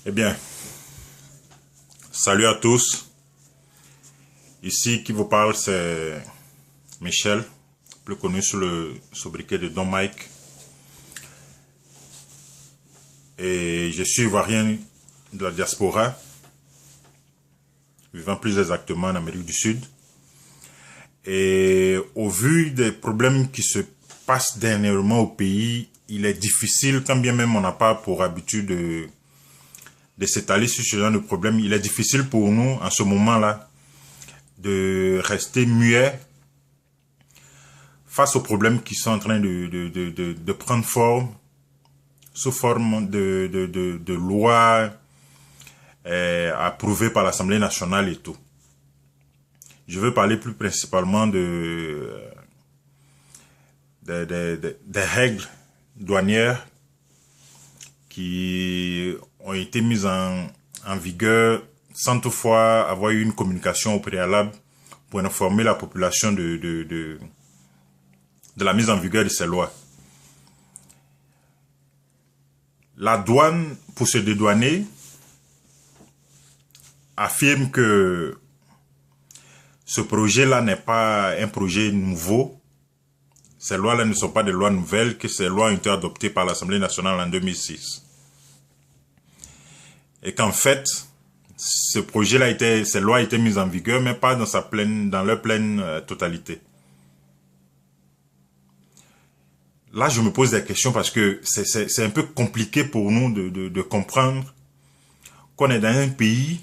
Eh bien, salut à tous. Ici, qui vous parle, c'est Michel, plus connu sous le sobriquet de Don Mike. Et je suis ivoirien de la diaspora, vivant plus exactement en Amérique du Sud. Et au vu des problèmes qui se passent dernièrement au pays, il est difficile, quand bien même on n'a pas pour habitude de s'étaler sur ce genre de problème, il est difficile pour nous, en ce moment-là, de rester muet face aux problèmes qui sont en train de prendre forme, sous forme de lois approuvées par l'Assemblée nationale et tout. Je veux parler plus principalement des règles douanières qui ont été mises en vigueur sans toutefois avoir eu une communication au préalable pour informer la population de la mise en vigueur de ces lois. La douane, pour se dédouaner, affirme que ce projet-là n'est pas un projet nouveau. Ces lois-là ne sont pas des lois nouvelles, que ces lois ont été adoptées par l'Assemblée nationale en 2006. Et qu'en fait, ce projet-là ces lois étaient mises en vigueur, mais pas dans leur pleine totalité. Là, je me pose des questions parce que c'est un peu compliqué pour nous de comprendre qu'on est dans un pays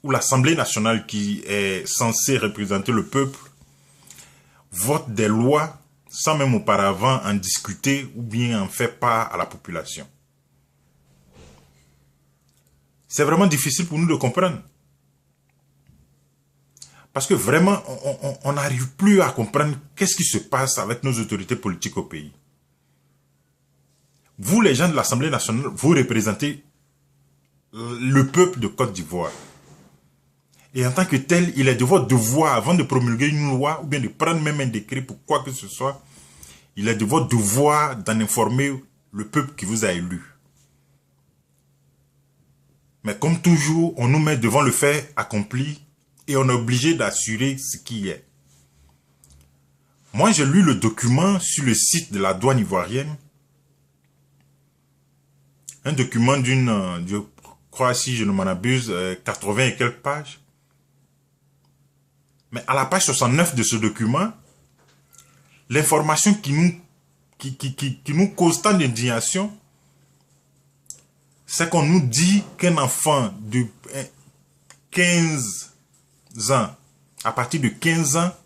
où l'Assemblée nationale, qui est censée représenter le peuple, vote des lois sans même auparavant en discuter ou bien en faire part à la population. C'est vraiment difficile pour nous de comprendre. Parce que vraiment, on n'arrive plus à comprendre qu'est-ce qui se passe avec nos autorités politiques au pays. Vous, les gens de l'Assemblée nationale, vous représentez le peuple de Côte d'Ivoire. Et en tant que tel, il est de votre devoir, avant de promulguer une loi, ou bien de prendre même un décret pour quoi que ce soit, il est de votre devoir d'en informer le peuple qui vous a élu. Mais comme toujours, on nous met devant le fait accompli et on est obligé d'assurer ce qui est. Moi, j'ai lu le document sur le site de la douane ivoirienne. Un document je crois, si je ne m'en abuse, 80 et quelques pages. Mais à la page 69 de ce document, l'information qui nous cause tant d'indignation, c'est qu'on nous dit qu'un enfant de 15 ans, à partir de 15 ans,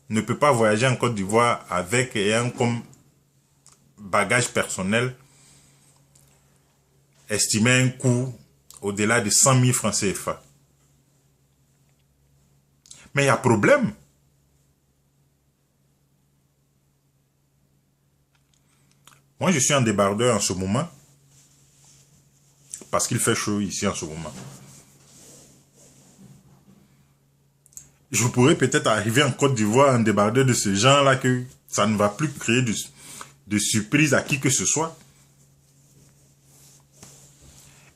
ne peut pas voyager en Côte d'Ivoire avec ayant comme bagage personnel estimé un coût au-delà de 100 000 francs CFA. Mais il y a problème. Moi, je suis en débardeur en ce moment. Parce qu'il fait chaud ici en ce moment. Je pourrais peut-être arriver en Côte d'Ivoire en débardeur de ce genre-là que ça ne va plus créer de surprise à qui que ce soit.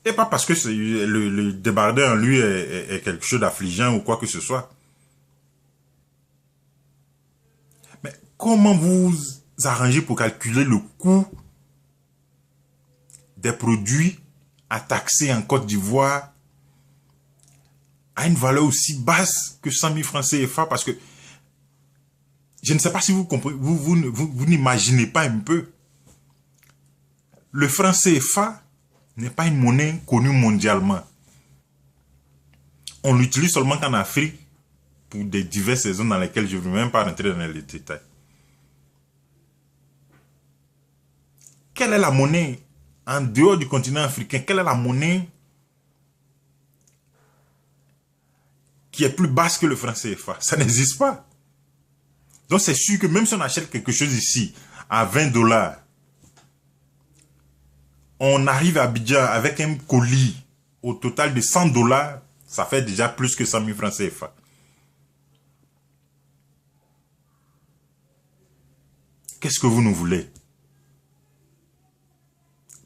Et pas parce que le débardeur en lui est quelque chose d'affligeant ou quoi que ce soit. Mais comment vous arrangez pour calculer le coût des produits à taxer en Côte d'Ivoire à une valeur aussi basse que 100 000 francs CFA? Parce que je ne sais pas si vous comprenez, vous n'imaginez pas un peu. Le franc CFA n'est pas une monnaie connue mondialement. On l'utilise seulement qu'en Afrique pour des diverses saisons dans lesquelles je ne veux même pas rentrer dans les détails. Quelle est la monnaie en dehors du continent africain? Quelle est la monnaie qui est plus basse que le franc CFA? Ça n'existe pas. Donc c'est sûr que même si on achète quelque chose ici à 20 $, on arrive à Abidjan avec un colis au total de 100 $, ça fait déjà plus que 100 000 francs CFA. Qu'est-ce que vous nous voulez?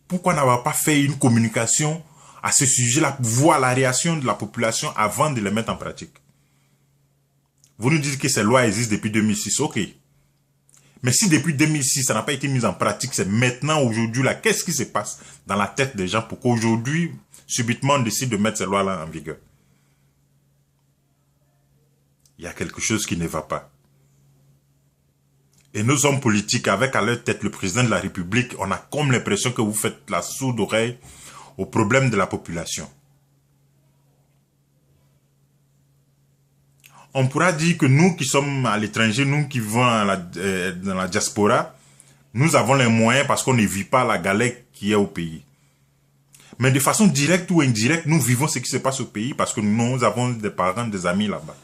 Pourquoi n'avoir pas fait une communication à ce sujet-là, voir la réaction de la population avant de les mettre en pratique. Vous nous dites que ces lois existent depuis 2006, ok. Mais si depuis 2006, ça n'a pas été mis en pratique, c'est maintenant, aujourd'hui, là, qu'est-ce qui se passe dans la tête des gens pour qu'aujourd'hui, subitement, on décide de mettre ces lois-là en vigueur? Il y a quelque chose qui ne va pas. Et nos hommes politiques, avec à leur tête le président de la République, on a comme l'impression que vous faites la sourde oreille aux problèmes de la population. On pourra dire que nous qui sommes à l'étranger, nous qui vivons dans la diaspora, nous avons les moyens parce qu'on ne vit pas la galère qui est au pays. Mais de façon directe ou indirecte, nous vivons ce qui se passe au pays parce que nous avons des parents, des amis là-bas.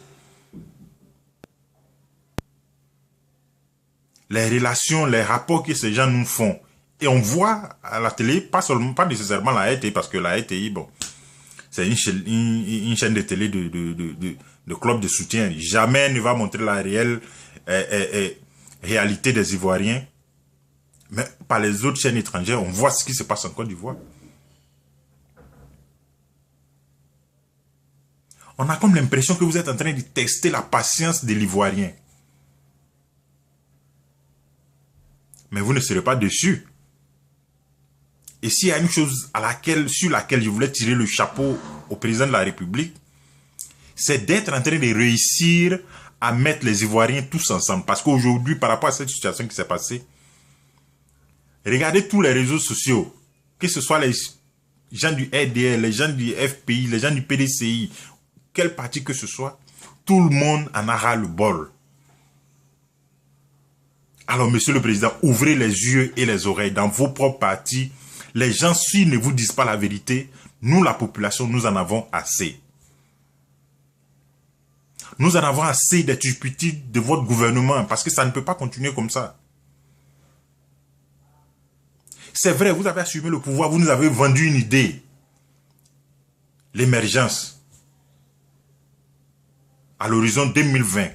Les relations, les rapports que ces gens nous font. Et on voit à la télé, pas nécessairement la RTI, parce que la RTI, bon, c'est une chaîne de télé de club de soutien. Jamais ne va montrer la réelle réalité des Ivoiriens. Mais par les autres chaînes étrangères, on voit ce qui se passe en Côte d'Ivoire. On a comme l'impression que vous êtes en train de tester la patience de l'Ivoirien. Mais vous ne serez pas déçus. Et s'il y a une chose sur laquelle je voulais tirer le chapeau au président de la République, c'est d'être en train de réussir à mettre les Ivoiriens tous ensemble. Parce qu'aujourd'hui, par rapport à cette situation qui s'est passée, regardez tous les réseaux sociaux, que ce soit les gens du RDR, les gens du FPI, les gens du PDCI, quel parti que ce soit, tout le monde en a ras le bol. Alors, monsieur le président, ouvrez les yeux et les oreilles dans vos propres partis. Les gens, s'ils ne vous disent pas la vérité, nous, la population, nous en avons assez. Nous en avons assez des turpitudes de votre gouvernement parce que ça ne peut pas continuer comme ça. C'est vrai, vous avez assumé le pouvoir, vous nous avez vendu une idée. L'émergence. À l'horizon 2020.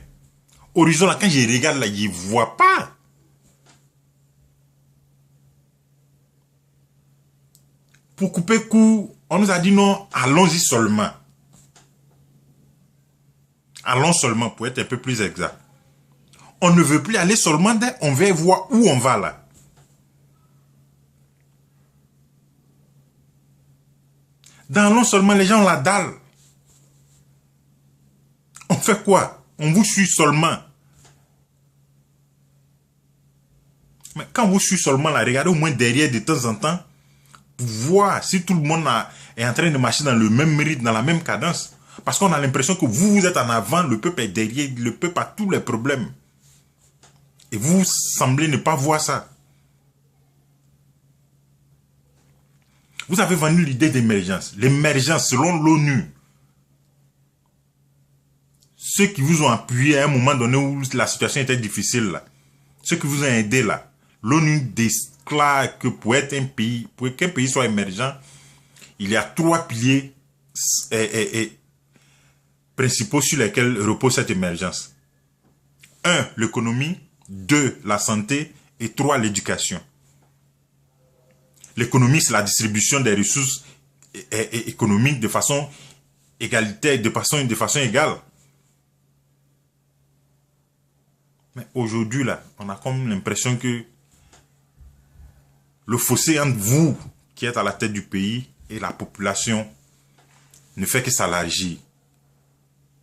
Horizon, là, quand je regarde, là, je ne vois pas. Pour couper court, on nous a dit non, allons-y seulement. Allons seulement, pour être un peu plus exact. On ne veut plus aller seulement, on veut voir où on va là. Dans allons seulement, les gens ont la dalle. On fait quoi? On vous suit seulement. Mais quand vous suit seulement là, regardez au moins derrière de temps en temps, pour voir si tout le monde est en train de marcher dans le même rythme, dans la même cadence. Parce qu'on a l'impression que vous êtes en avant, le peuple est derrière, le peuple a tous les problèmes. Et vous semblez ne pas voir ça. Vous avez vendu l'idée d'émergence. L'émergence, selon l'ONU, ceux qui vous ont appuyé à un moment donné où la situation était difficile, là, ceux qui vous ont aidé là, l'ONU déclare que pour être un pays, pour qu'un pays soit émergent, il y a 3 piliers principaux sur lesquels repose cette émergence. 1, l'économie. 2, la santé. Et 3, l'éducation. L'économie, c'est la distribution des ressources économiques de façon égalitaire, de façon égale. Mais aujourd'hui, là, on a comme l'impression que le fossé entre vous, qui êtes à la tête du pays, et la population, ne fait que s'élargir.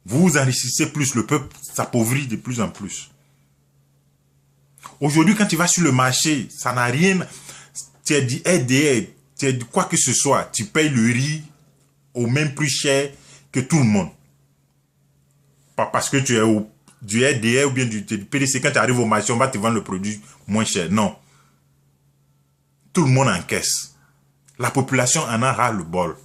Vous vous enrichissez plus, le peuple s'appauvrit de plus en plus. Aujourd'hui, quand tu vas sur le marché, ça n'a rien... Tu as dit RDR, tu as dit quoi que ce soit, tu payes le riz au même prix cher que tout le monde. Pas parce que tu es du RDR ou bien du PDC, quand tu arrives au marché, on va te vendre le produit moins cher. Non. Tout le monde encaisse. La population en a ras le bol.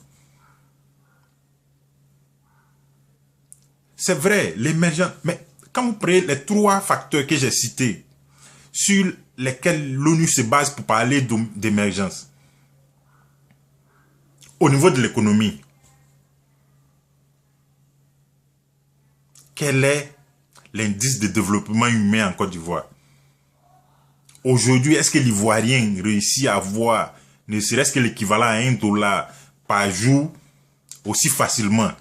C'est vrai, l'émergence... Mais quand vous prenez les 3 facteurs que j'ai cités, sur lesquels l'ONU se base pour parler d'émergence, au niveau de l'économie, quel est l'indice de développement humain en Côte d'Ivoire? Aujourd'hui, est-ce que l'Ivoirien réussit à avoir ne serait-ce que l'équivalent à $1 par jour aussi facilement.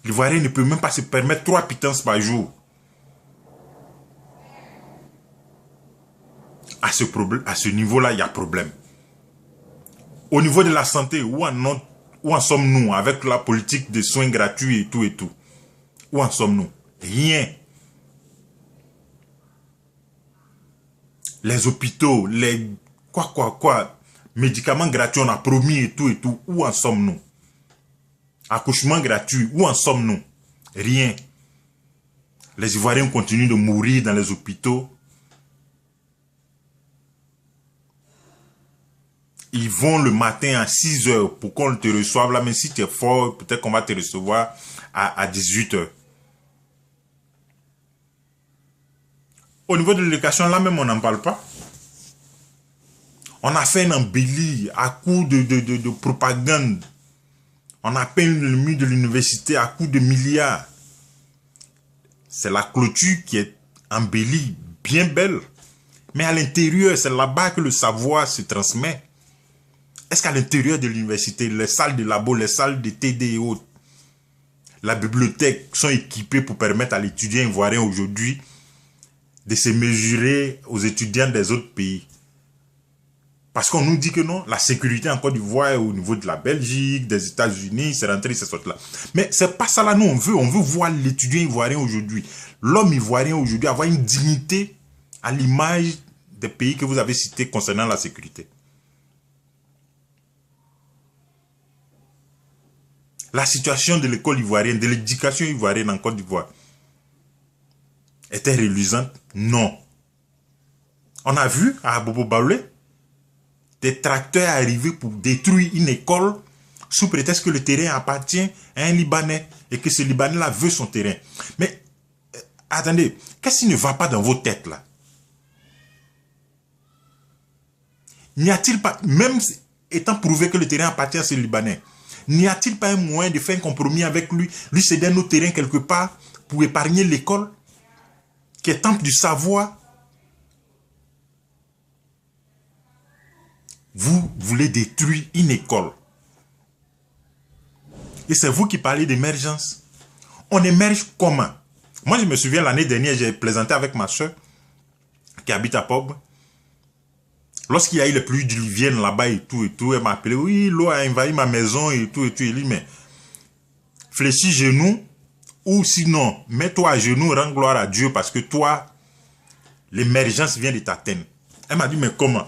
L'Ivoirien ne peut même pas se permettre 3 pitances par jour. À ce niveau-là, il y a problème. Au niveau de la santé, où en sommes-nous avec la politique de soins gratuits et tout et tout? Où en sommes-nous? Rien. Les hôpitaux, les médicaments gratuits, on a promis et tout et tout. Où en sommes-nous? Accouchement gratuit, où en sommes-nous? Rien. Les Ivoiriens continuent de mourir dans les hôpitaux. Ils vont le matin à 6 h pour qu'on te reçoive là, mais si tu es fort, peut-être qu'on va te recevoir à 18 h. Au niveau de l'éducation, là même, on n'en parle pas. On a fait une embellie à coup de propagande. On a peint le mur de l'université à coup de milliards. C'est la clôture qui est embellie, bien belle. Mais à l'intérieur, c'est là-bas que le savoir se transmet. Est-ce qu'à l'intérieur de l'université, les salles de labo, les salles de TD et autres, la bibliothèque sont équipées pour permettre à l'étudiant ivoirien aujourd'hui de se mesurer aux étudiants des autres pays? Parce qu'on nous dit que non, la sécurité en Côte d'Ivoire est au niveau de la Belgique, des États-Unis, c'est rentré, c'est sorti là. Mais c'est pas ça là, nous on veut voir l'étudiant ivoirien aujourd'hui, l'homme ivoirien aujourd'hui avoir une dignité à l'image des pays que vous avez cités concernant la sécurité. La situation de l'école ivoirienne, de l'éducation ivoirienne en Côte d'Ivoire, était reluisante? Non. On a vu à Bobo Baoulé des tracteurs arriver pour détruire une école sous prétexte que le terrain appartient à un Libanais et que ce Libanais-là veut son terrain. Mais attendez, qu'est-ce qui ne va pas dans vos têtes là? N'y a-t-il pas, même étant prouvé que le terrain appartient à ce Libanais, n'y a-t-il pas un moyen de faire un compromis avec lui, lui céder nos terrains quelque part pour épargner l'école, qui est temple du savoir? Vous voulez détruire une école. Et c'est vous qui parlez d'émergence. On émerge comment? Moi, je me souviens l'année dernière, j'ai plaisanté avec ma soeur qui habite à Pogba. Lorsqu'il y a eu les pluies diluviennes là-bas et tout, elle m'a appelé. Oui, l'eau a envahi ma maison et tout. Elle dit, mais fléchis genoux ou sinon, mets-toi à genoux, rends gloire à Dieu parce que toi, l'émergence vient de t'atteindre. Elle m'a dit, mais comment?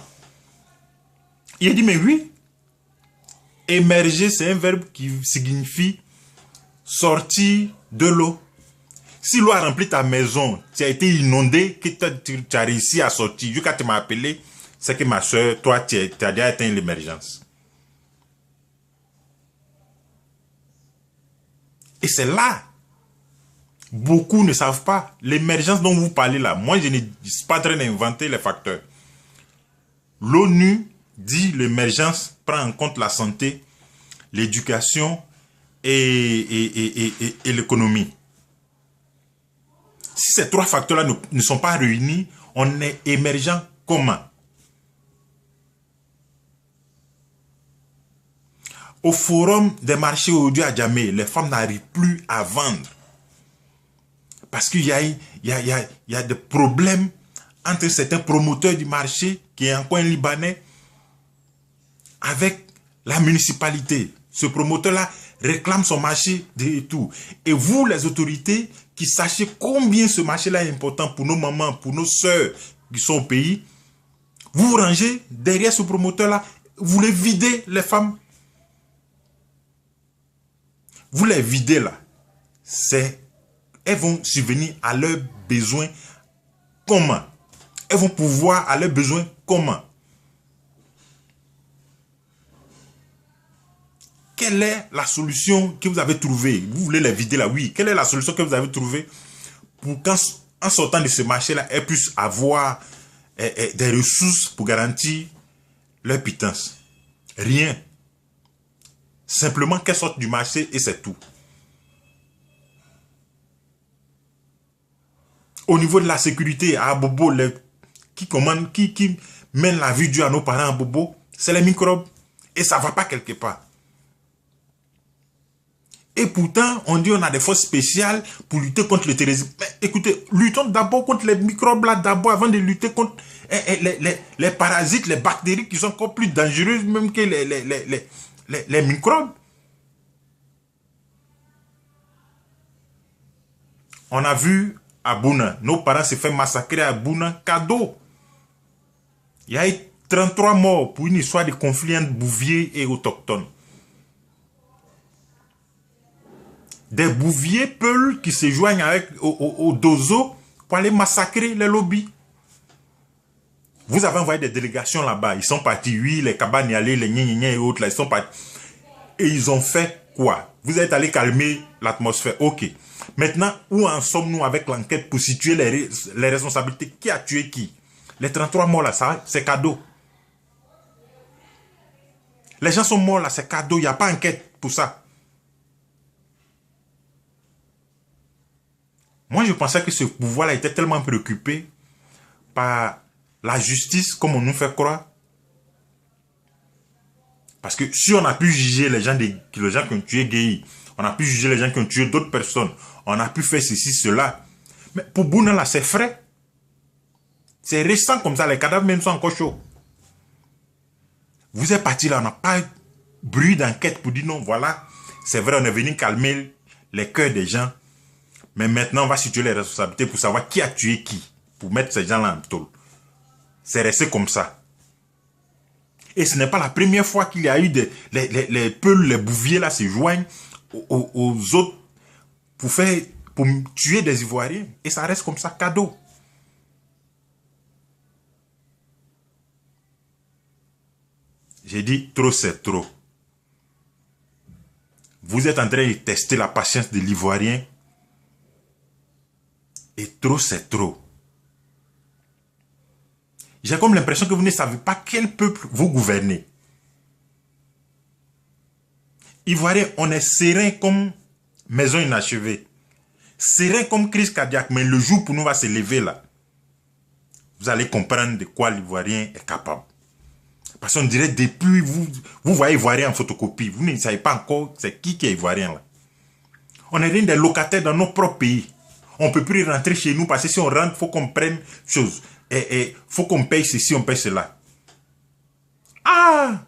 Il a dit, mais oui. Émerger, c'est un verbe qui signifie sortir de l'eau. Si l'eau a rempli ta maison, tu as été inondé, que tu as réussi à sortir, jusqu'à tu m'as appelé, c'est que ma soeur, toi, tu as déjà atteint l'émergence. Et c'est là. Beaucoup ne savent pas. L'émergence dont vous parlez là, moi, je ne suis pas en train d'inventer les facteurs. L'ONU dit l'émergence prend en compte la santé, l'éducation et l'économie. Si ces 3 facteurs-là ne sont pas réunis, on est émergent comment? Au forum des marchés aujourd'hui à Djamé, les femmes n'arrivent plus à vendre. Parce qu'il y a des problèmes entre certains promoteurs du marché, qui est encore un Libanais, avec la municipalité. Ce promoteur-là réclame son marché et tout. Et vous, les autorités, qui sachez combien ce marché-là est important pour nos mamans, pour nos sœurs qui sont au pays, vous vous rangez derrière ce promoteur-là, vous les videz, les femmes. Vous les videz là. Elles vont subvenir à leurs besoins comment? Elles vont pouvoir à leurs besoins comment? Quelle est la solution que vous avez trouvée? Vous voulez les vider là, oui. Quelle est la solution que vous avez trouvée pour qu'en sortant de ce marché-là, elles puissent avoir des ressources pour garantir leur pitance? Rien. Simplement qu'elles sortent du marché et c'est tout. Au niveau de la sécurité, à Bobo, qui mène la vie dure à nos parents en bobo, c'est les microbes. Et ça ne va pas quelque part. Et pourtant, on dit qu'on a des forces spéciales pour lutter contre le terrorisme. Mais écoutez, luttons d'abord contre les microbes là, d'abord, avant de lutter contre les parasites, les bactéries qui sont encore plus dangereuses même que les microbes. On a vu à Bouna, nos parents se fait massacrer à Bouna, cadeau. Il y a eu 33 morts pour une histoire de conflit entre bouviers et autochtones. Des bouviers peuls qui se joignent avec au dozo pour aller massacrer les lobbies. Vous avez envoyé des délégations là-bas. Ils sont partis, oui, les Kabanialé, les Gnégné et autres, là, ils sont partis. Et ils ont fait quoi? Vous êtes allé calmer l'atmosphère. Ok. Maintenant, où en sommes-nous avec l'enquête pour situer les responsabilités? Qui a tué qui? Les 33 morts là, ça, c'est cadeau. Les gens sont morts là, c'est cadeau. Il n'y a pas enquête pour ça. Moi, je pensais que ce pouvoir-là était tellement préoccupé par la justice, comme on nous fait croire. Parce que si on a pu juger les gens qui ont tué Gueye, on a pu juger les gens qui ont tué d'autres personnes, on a pu faire ceci, cela. Mais pour Bouna, là, c'est frais. C'est récent comme ça, les cadavres même sont encore chauds. Vous êtes parti là, on n'a pas bruit d'enquête pour dire non, voilà, c'est vrai, on est venu calmer les cœurs des gens. Mais maintenant, on va situer les responsabilités pour savoir qui a tué qui, pour mettre ces gens-là en tôle. C'est resté comme ça. Et ce n'est pas la première fois qu'il y a eu les peuls, les bouviers là se joignent aux autres pour tuer des Ivoiriens. Et ça reste comme ça, cadeau. J'ai dit trop c'est trop. Vous êtes en train de tester la patience de l'Ivoirien. Et trop c'est trop. J'ai comme l'impression que vous ne savez pas quel peuple vous gouvernez. Ivoiriens, on est serein comme maison inachevée. Serein comme crise cardiaque. Mais le jour pour nous va se lever là. Vous allez comprendre de quoi l'Ivoirien est capable. Parce qu'on dirait depuis, vous voyez Ivoirien en photocopie. Vous ne savez pas encore c'est qui est Ivoirien là. On est rien des locataires dans nos propres pays. On ne peut plus rentrer chez nous parce que si on rentre, il faut qu'on prenne chose. Et faut qu'on paye ceci, on paye cela. Ah!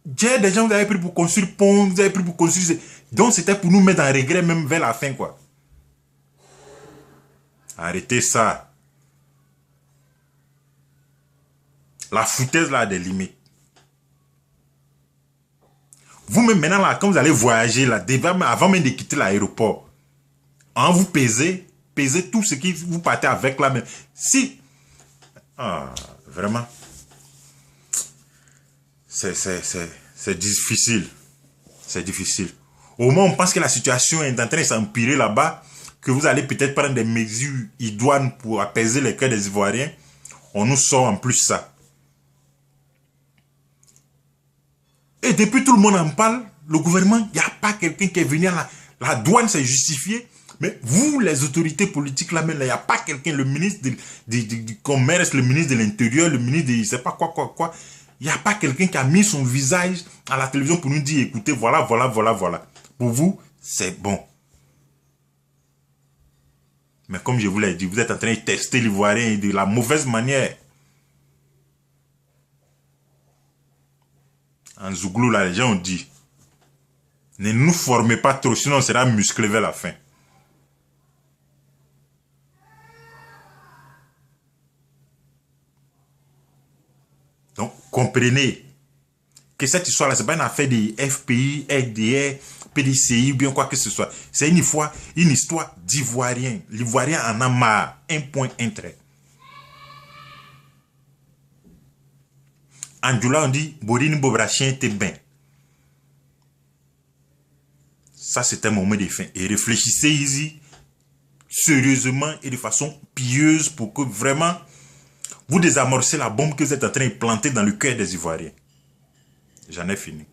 Des gens vous avez pris pour construire pont, vous avez pris pour construire... Donc c'était pour nous mettre en regret même vers la fin quoi. Arrêtez ça. La foutaise là a des limites. Vous-même maintenant là, quand vous allez voyager là, avant même de quitter l'aéroport, en vous pesez tout ce qui vous partez avec là même. Si, vraiment, c'est difficile. C'est difficile. Au moment où on pense que la situation est en train de s'empirer là-bas, que vous allez peut-être prendre des mesures idoines pour apaiser les cœurs des Ivoiriens, on nous sort en plus ça. Et depuis tout le monde en parle, le gouvernement, il n'y a pas quelqu'un qui est venu à la douane, c'est justifié. Mais vous, les autorités politiques, là, il n'y a pas quelqu'un, le ministre du commerce, le ministre de l'Intérieur, le ministre de je ne sais pas quoi. Il n'y a pas quelqu'un qui a mis son visage à la télévision pour nous dire, écoutez, voilà. Pour vous, c'est bon. Mais comme je vous l'ai dit, vous êtes en train de tester l'Ivoirien de la mauvaise manière. En Zouglou, là, les gens ont dit, ne nous formez pas trop, sinon on sera musclé vers la fin. Donc, comprenez que cette histoire-là, ce n'est pas une affaire de FPI, RDR, PDCI ou bien quoi que ce soit. C'est une histoire d'Ivoirien. L'Ivoirien en a marre. Un point, un trait. En Djoula, on dit, Borini Bobrachien était bien. Ça, c'est un moment de fin. Et réfléchissez ici, sérieusement et de façon pieuse pour que vraiment vous désamorcez la bombe que vous êtes en train de planter dans le cœur des Ivoiriens. J'en ai fini.